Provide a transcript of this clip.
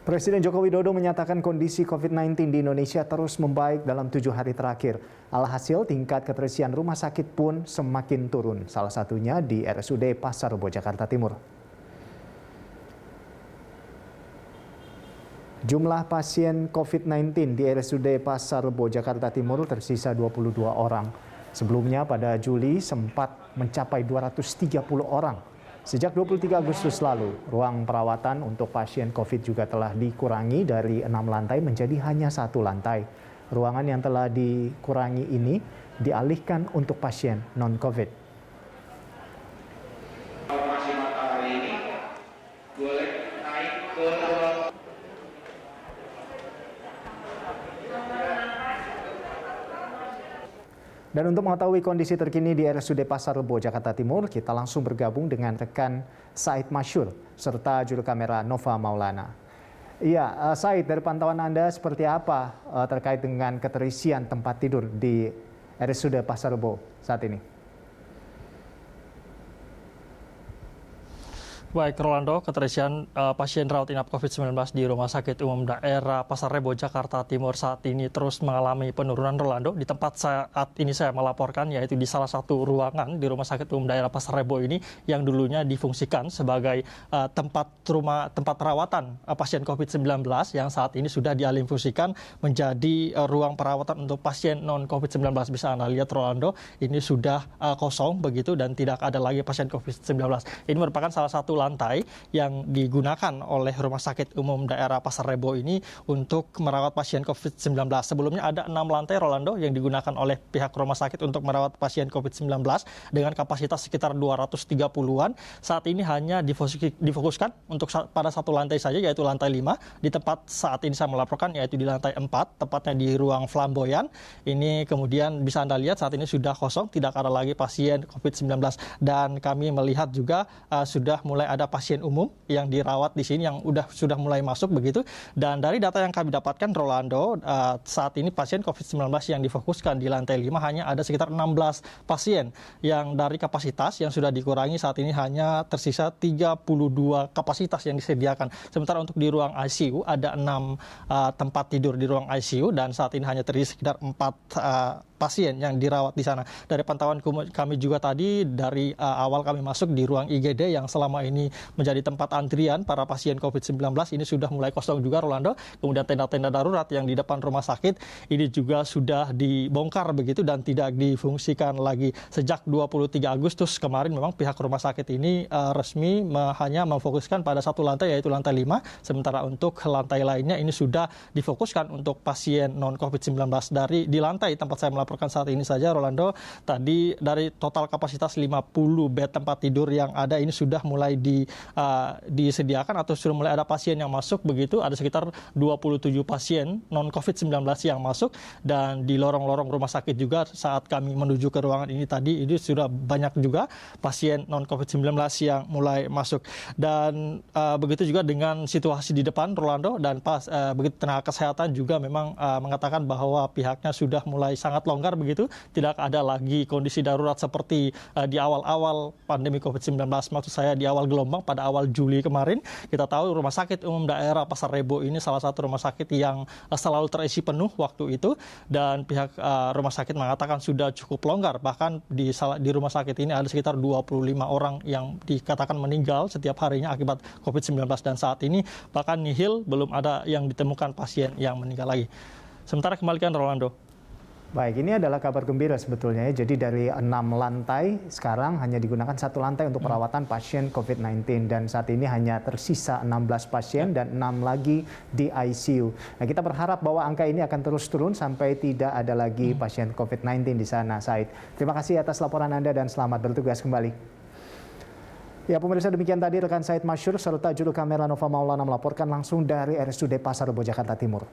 Presiden Joko Widodo menyatakan kondisi COVID-19 di Indonesia terus membaik dalam 7 hari terakhir. Alhasil tingkat keterisian rumah sakit pun semakin turun, salah satunya di RSUD Pasar Rebo, Jakarta Timur. Jumlah pasien COVID-19 di RSUD Pasar Rebo, Jakarta Timur tersisa 22 orang. Sebelumnya pada Juli sempat mencapai 230 orang. Sejak 23 Agustus lalu, ruang perawatan untuk pasien COVID juga telah dikurangi dari 6 lantai menjadi hanya 1 lantai. Ruangan yang telah dikurangi ini dialihkan untuk pasien non-COVID. Dan untuk mengetahui kondisi terkini di RSUD Pasar Rebo, Jakarta Timur, kita langsung bergabung dengan rekan Said Masyur serta juru kamera Nova Maulana. Iya, Said, dari pantauan Anda seperti apa terkait dengan keterisian tempat tidur di RSUD Pasar Rebo saat ini? Baik, Rolando, keterisian pasien rawat inap COVID-19 di Rumah Sakit Umum Daerah Pasar Rebo, Jakarta Timur saat ini terus mengalami penurunan, Rolando. Di tempat saat ini saya melaporkan, yaitu di salah satu ruangan di Rumah Sakit Umum Daerah Pasar Rebo ini yang dulunya difungsikan sebagai tempat perawatan pasien COVID-19 yang saat ini sudah dialihfungsikan menjadi ruang perawatan untuk pasien non-COVID-19. Bisa Anda lihat, Rolando, ini sudah kosong begitu dan tidak ada lagi pasien COVID-19. Ini merupakan salah satu lantai yang digunakan oleh Rumah Sakit Umum Daerah Pasar Rebo ini untuk merawat pasien COVID-19. Sebelumnya ada 6 lantai, Rolando, yang digunakan oleh pihak rumah sakit untuk merawat pasien COVID-19 dengan kapasitas sekitar 230-an. Saat ini hanya difokuskan untuk pada 1 lantai saja, yaitu lantai 5. Di tempat saat ini saya melaporkan, yaitu di lantai 4, tepatnya di ruang flamboyan. Ini kemudian bisa Anda lihat saat ini sudah kosong, tidak ada lagi pasien COVID-19. Dan kami melihat juga sudah mulai ada pasien umum yang dirawat di sini yang sudah mulai masuk begitu. Dan dari data yang kami dapatkan, Rolando, saat ini pasien COVID-19 yang difokuskan di lantai 5 hanya ada sekitar 16 pasien yang dari kapasitas yang sudah dikurangi saat ini hanya tersisa 32 kapasitas yang disediakan. Sementara untuk di ruang ICU ada 6 tempat tidur di ruang ICU dan saat ini hanya terisi sekitar 4 pasien yang dirawat di sana. Dari pantauan kami juga tadi, dari awal kami masuk di ruang IGD yang selama ini menjadi tempat antrian para pasien COVID-19, ini sudah mulai kosong juga, Rolando. Kemudian tenda-tenda darurat yang di depan rumah sakit ini juga sudah dibongkar begitu dan tidak difungsikan lagi. Sejak 23 Agustus kemarin memang pihak rumah sakit ini resmi hanya memfokuskan pada 1 lantai, yaitu lantai 5. Sementara untuk lantai lainnya ini sudah difokuskan untuk pasien non-COVID-19. Di lantai tempat saya melaporkan saat ini saja, Rolando, tadi dari total kapasitas 50 bed tempat tidur yang ada ini sudah mulai disediakan atau sudah mulai ada pasien yang masuk begitu. Ada sekitar 27 pasien non-COVID-19 yang masuk, dan di lorong-lorong rumah sakit juga saat kami menuju ke ruangan ini tadi, ini sudah banyak juga pasien non-COVID-19 yang mulai masuk. Dan begitu juga dengan situasi di depan, Rolando, dan begitu tenaga kesehatan juga memang mengatakan bahwa pihaknya sudah mulai sangat longgar begitu, tidak ada lagi kondisi darurat seperti di awal-awal pandemi COVID-19, maksud saya di awal gelombang pada awal Juli kemarin. Kita tahu Rumah Sakit Umum Daerah Pasar Rebo ini salah satu rumah sakit yang selalu terisi penuh waktu itu, dan pihak rumah sakit mengatakan sudah cukup longgar. Bahkan di rumah sakit ini ada sekitar 25 orang yang dikatakan meninggal setiap harinya akibat COVID-19, dan saat ini bahkan nihil, belum ada yang ditemukan pasien yang meninggal lagi. Sementara kembalikan, Rolando. Baik, ini adalah kabar gembira sebetulnya ya. Jadi dari 6 lantai sekarang hanya digunakan 1 lantai untuk perawatan pasien COVID-19, dan saat ini hanya tersisa 16 pasien dan 6 lagi di ICU. Nah, kita berharap bahwa angka ini akan terus turun sampai tidak ada lagi pasien COVID-19 di sana, Said. Terima kasih atas laporan Anda dan selamat bertugas kembali. Ya, pemirsa, demikian tadi rekan Said Masyur serta juru kamera Nova Maulana melaporkan langsung dari RSUD Pasar Rebo, Jakarta Timur.